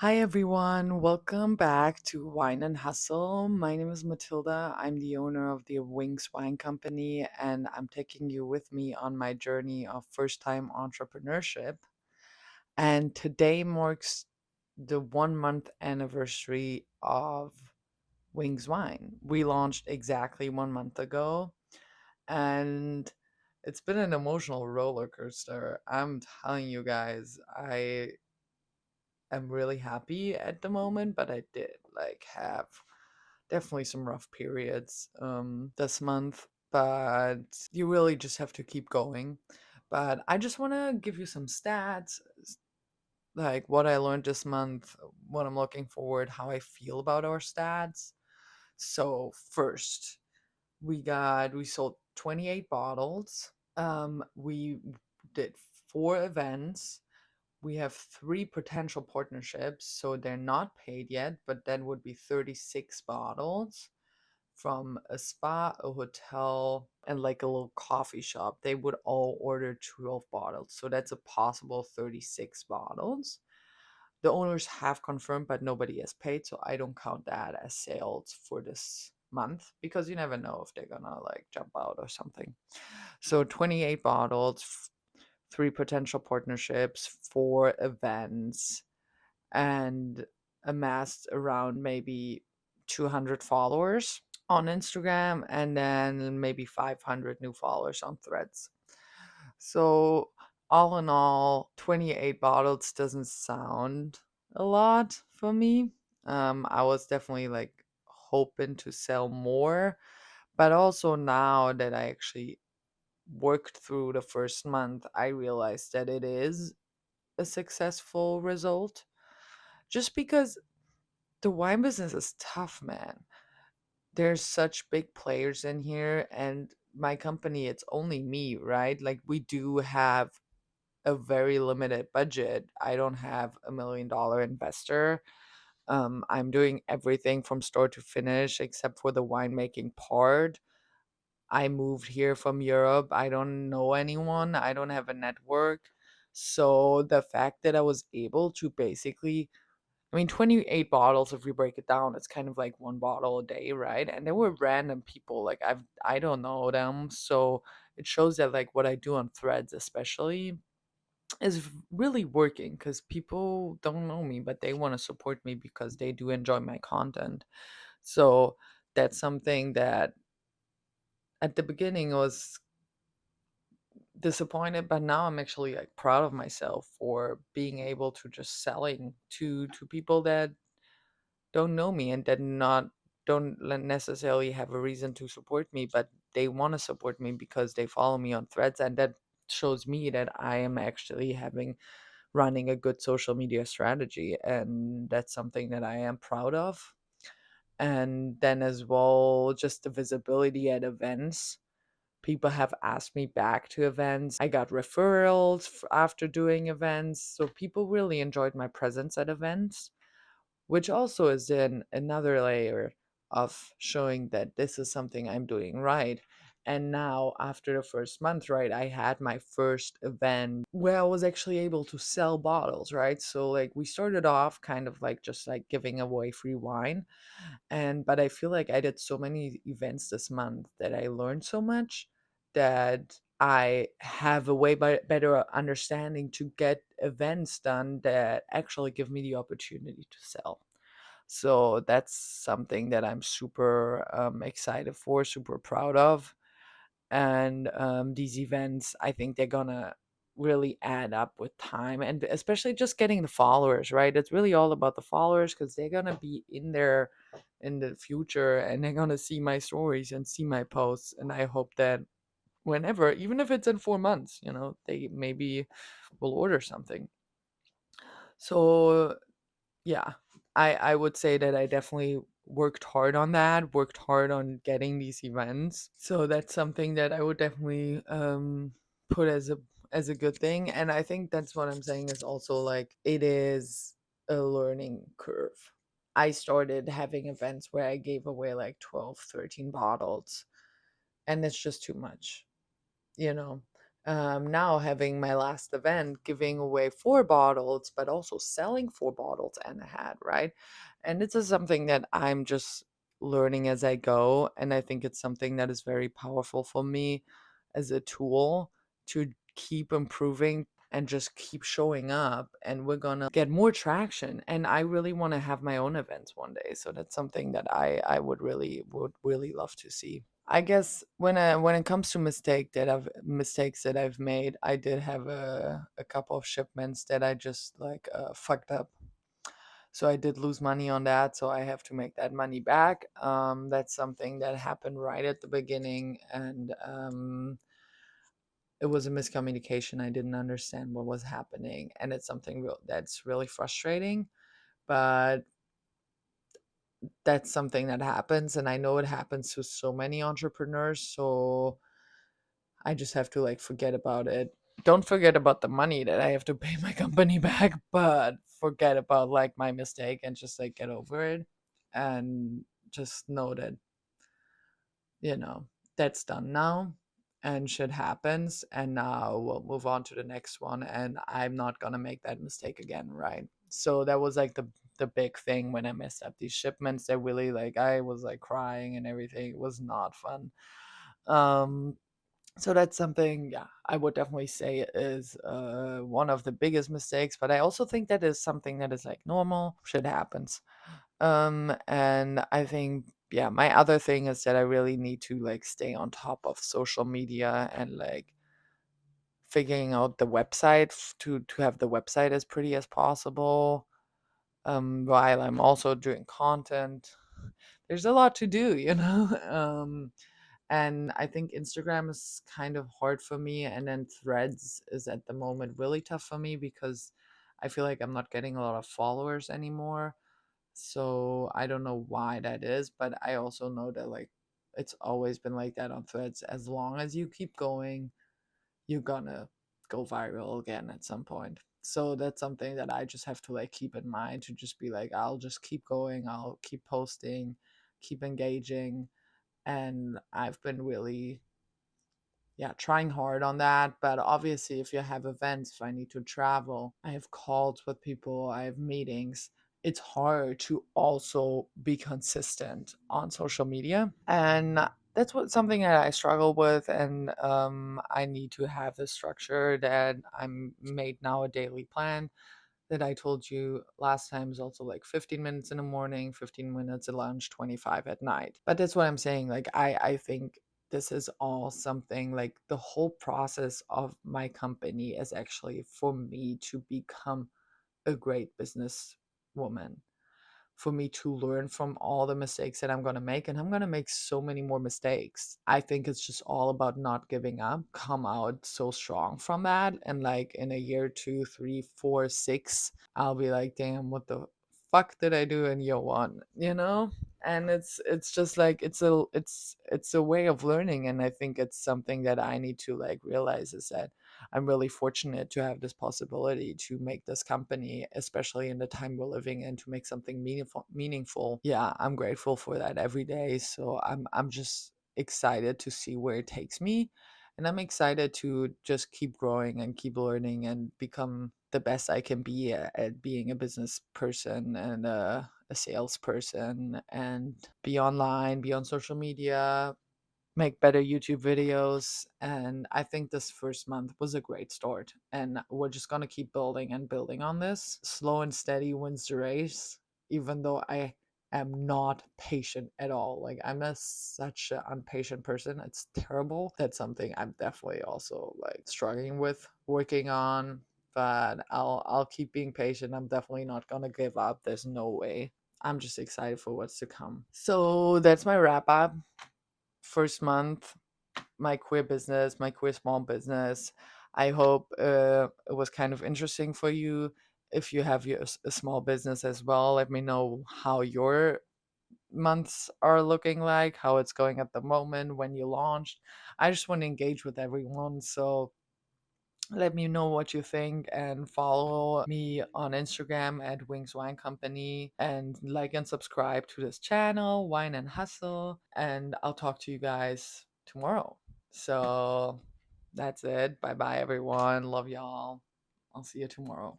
Hi everyone, welcome back to Wine and Hustle. My name is Matilda. I'm the owner of the Wings Wine Company, and I'm taking you with me on my journey of first time entrepreneurship. And today marks the 1 month anniversary of Wings Wine. We launched exactly 1 month ago, and it's been an emotional roller coaster. I'm telling you guys, I'm really happy at the moment, but I did like have definitely some rough periods this month, but you really just have to keep going. But I just want to give you some stats, like what I learned this month, what I'm looking forward, how I feel about our stats. So first, we sold 28 bottles. We did 4 events. We have 3 potential partnerships, so they're not paid yet, but then would be 36 bottles from a spa, a hotel, and like a little coffee shop. They would all order 12 bottles, so that's a possible 36 bottles. The owners have confirmed, but nobody has paid, so I don't count that as sales for this month because you never know if they're gonna like jump out or something. So 28 bottles, 3 potential partnerships, 4 events, and amassed around maybe 200 followers on Instagram and then maybe 500 new followers on Threads. So, all in all, 28 bottles doesn't sound a lot for me. I was definitely like hoping to sell more, but also now that I actually worked through the first month, I realized that it is a successful result. Just because the wine business is tough, man. There's such big players in here, and my company, it's only me, right? Like, we do have a very limited budget. I don't have $1 million investor. I'm doing everything from start to finish except for the winemaking part. I moved here from Europe. I don't know anyone. I don't have a network. So the fact that I was able to basically, I mean, 28 bottles, if we break it down, it's kind of like 1 bottle a day, right? And there were random people, like I don't know them. So it shows that like what I do on Threads especially is really working because people don't know me, but they want to support me because they do enjoy my content. So that's something that at the beginning was disappointed, but now I'm actually like proud of myself for being able to just selling to people that don't know me and that not don't necessarily have a reason to support me, but they want to support me because they follow me on Threads, and that shows me that I am actually having running a good social media strategy, and that's something that I am proud of. And then as well, just the visibility at events. People have asked me back to events. I got referrals after doing events. So people really enjoyed my presence at events, which also is then another layer of showing that this is something I'm doing right. And now, after the first month, right, I had my first event where I was actually able to sell bottles, right? So, like, we started off kind of like just like giving away free wine, but I feel like I did so many events this month that I learned so much that I have a way better understanding to get events done that actually give me the opportunity to sell. So that's something that I'm super excited for, super proud of. And these events, I think they're gonna really add up with time, and especially just getting the followers, right? It's really all about the followers because they're gonna be in there in the future and they're gonna see my stories and see my posts. And I hope that whenever, even if it's in 4 months, they maybe will order something. So yeah, I would say that I definitely worked hard on that, worked hard on getting these events. So that's something that I would definitely put as a good thing. And I think that's what I'm saying is also like it is a learning curve. I started having events where I gave away like 12, 13 bottles, and it's just too much, you know. Now having my last event, giving away 4 bottles, but also selling 4 bottles and a hat, right? And this is something that I'm just learning as I go. And I think it's something that is very powerful for me as a tool to keep improving and just keep showing up. And we're gonna get more traction. And I really want to have my own events one day. So that's something that I would really love to see. I guess when it comes to mistakes that I've made, I did have a couple of shipments that I just like fucked up. So I did lose money on that, so I have to make that money back. That's something that happened right at the beginning, and it was a miscommunication. I didn't understand what was happening, and it's something that's really frustrating. But that's something that happens, and I know it happens to so many entrepreneurs. So I just have to like forget about it. Don't forget about the money that I have to pay my company back, but forget about like my mistake and just like get over it and just know that, you know, that's done now and shit happens, and now we'll move on to the next one, and I'm not gonna make that mistake again, right? So that was like the big thing when I messed up these shipments. That really like I was like crying and everything. It was not fun. Um so that's something, yeah, I would definitely say is one of the biggest mistakes. But I also think that is something that is like normal. Shit happens. And I think, yeah, my other thing is that I really need to like stay on top of social media and like figuring out the website to have the website as pretty as possible. While I'm also doing content, there's a lot to do, you know. And I think Instagram is kind of hard for me, and then Threads is at the moment really tough for me because I feel like I'm not getting a lot of followers anymore. So I don't know why that is, but I also know that like it's always been like that on Threads. As long as you keep going, you're gonna go viral again at some point. So that's something that I just have to like keep in mind, to just be like, I'll just keep going, I'll keep posting, keep engaging. And I've been really, yeah, trying hard on that. But obviously, if you have events, if I need to travel, I have calls with people, I have meetings, it's hard to also be consistent on social media. And that's what something that I struggle with. And I need to have the structure that I'm made now, a daily plan that I told you last time is also like 15 minutes in the morning, 15 minutes at lunch, 25 at night. But that's what I'm saying. Like, I think this is all something like the whole process of my company is actually for me to become a great business woman, for me to learn from all the mistakes that I'm going to make. And I'm going to make so many more mistakes. I think it's just all about not giving up, come out so strong from that. And like in a year, two, three, four, six, I'll be like, damn, what the fuck did I do in year one? You know? And it's just like it's a way of learning. And I think it's something that I need to like realize is that I'm really fortunate to have this possibility to make this company, especially in the time we're living in, to make something meaningful. Yeah, I'm grateful for that every day. So I'm just excited to see where it takes me. And I'm excited to just keep growing and keep learning and become the best I can be at being a business person and a salesperson, and be online, be on social media, make better YouTube videos. And I think this first month was a great start. And we're just going to keep building and building on this. Slow and steady wins the race, even though I am not patient at all. Like, such an impatient person. It's terrible. That's something I'm definitely also like struggling with, working on. But I'll keep being patient. I'm definitely not going to give up. There's no way. I'm just excited for what's to come. So that's my wrap up. First month, my queer business, my queer small business. I hope it was kind of interesting for you. If you have a small business as well, let me know how your months are looking like, how it's going at the moment, when you launched. I just want to engage with everyone. So let me know what you think, and follow me on Instagram at Wings Wine Company, and like and subscribe to this channel, Wine and Hustle. And I'll talk to you guys tomorrow. So That's it. Bye bye, everyone. Love y'all. I'll see you tomorrow.